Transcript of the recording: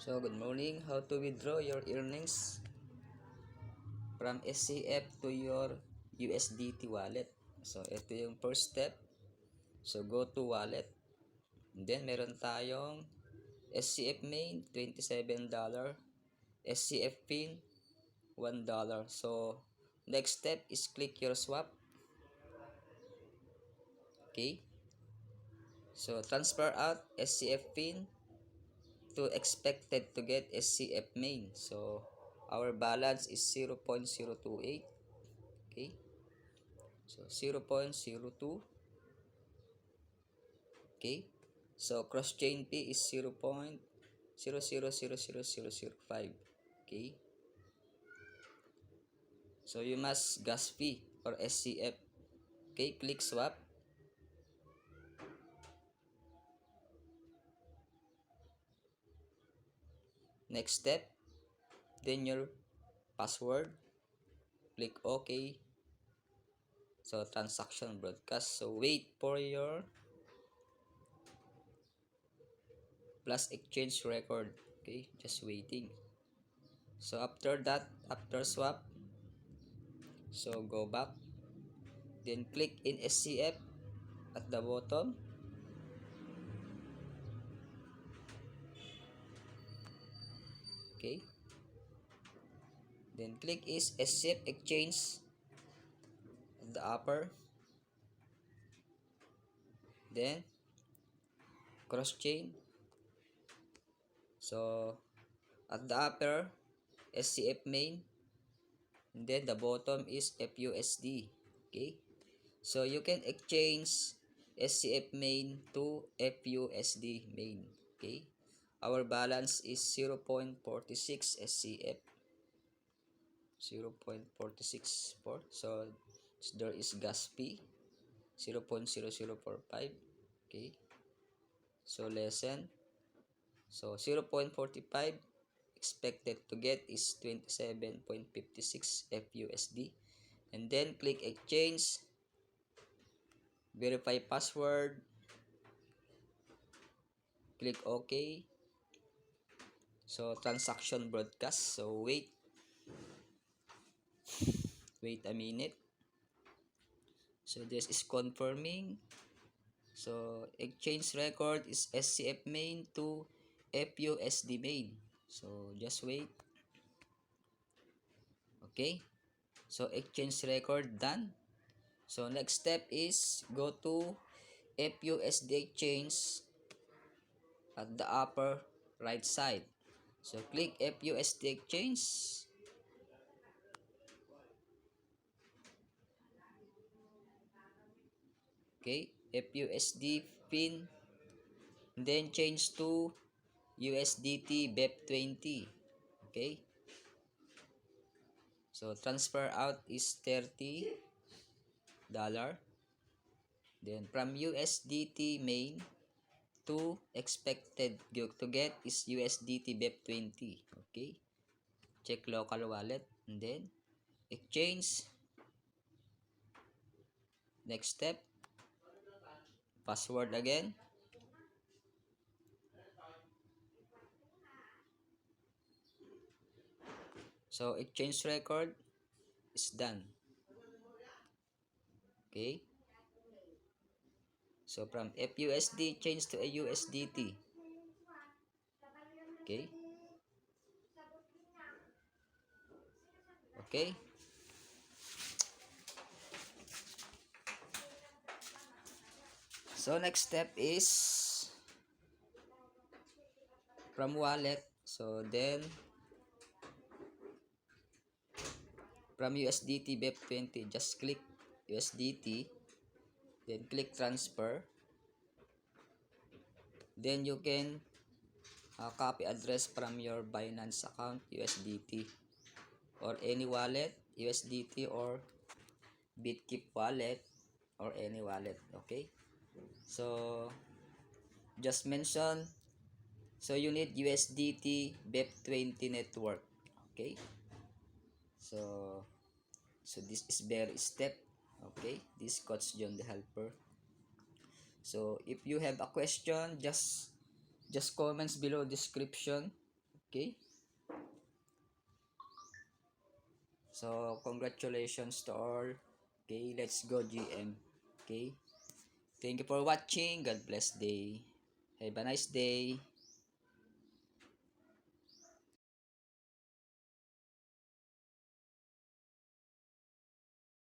So, good morning. How to withdraw your earnings from SCF to your USDT wallet. So, ito yung first step. So, go to wallet. And then, meron tayong SCF main, $27. SCF pin, $1. So, next step is click your swap. Okay. So, transfer out SCF pin to expected to get SCF main. So, our balance is 0.028. Okay. So, 0.02. Okay. So, cross chain fee is 0.0000005. Okay. So, you must gas fee or SCF. Okay. Click swap. Next step. Then your password. Click OK. So, transaction broadcast. So, wait for your plus exchange record. Okay. Just waiting. So, after that, after swap, so go back. Then, click in SCF at the bottom. Okay. Then, click is SCF exchange at the upper. Then, cross chain. So, at the upper, SCF main. And then, the bottom is FUSD. Okay. So, you can exchange SCF main to FUSD main. Okay. Our balance is 0.46 SCF. 0.464. So, there is gas fee. 0.0045. Okay. So, lessen. So, 0.45 expected to get is 27.56 FUSD. And then, click exchange. Verify password. Click OK. So, transaction broadcast. So, wait a minute. So, this is confirming. So, exchange record is SCF main to FUSD main. So, just wait. Okay. So, exchange record done. So, next step is go to FUSD exchange at the upper right side. So, click FUSD exchange. Okay. FUSD pin. Then, change to USDT BEP20. Okay. So, transfer out is $30. Then, from USDT main to expected to get is USDT BEP20. Okay. Check local wallet. And then, exchange. Next step. Password again. So, exchange record is done. Okay. So, from FUSD, change to a USDT. Okay. Okay. So, next step is from wallet. So, then, from USDT BEP20, just click USDT. Then, click transfer. Then, you can copy address from your Binance account, USDT. Or any wallet, USDT or Bitkeep wallet. Or any wallet. Okay. So, just mention. So, you need USDT BEP20 network. Okay. So this is very step. Okay. This Coach John the Helper. So, if you have a question, just comments below description. Okay? So, congratulations to all. Okay, let's go GM. Okay? Thank you for watching. God bless day. Have a nice day.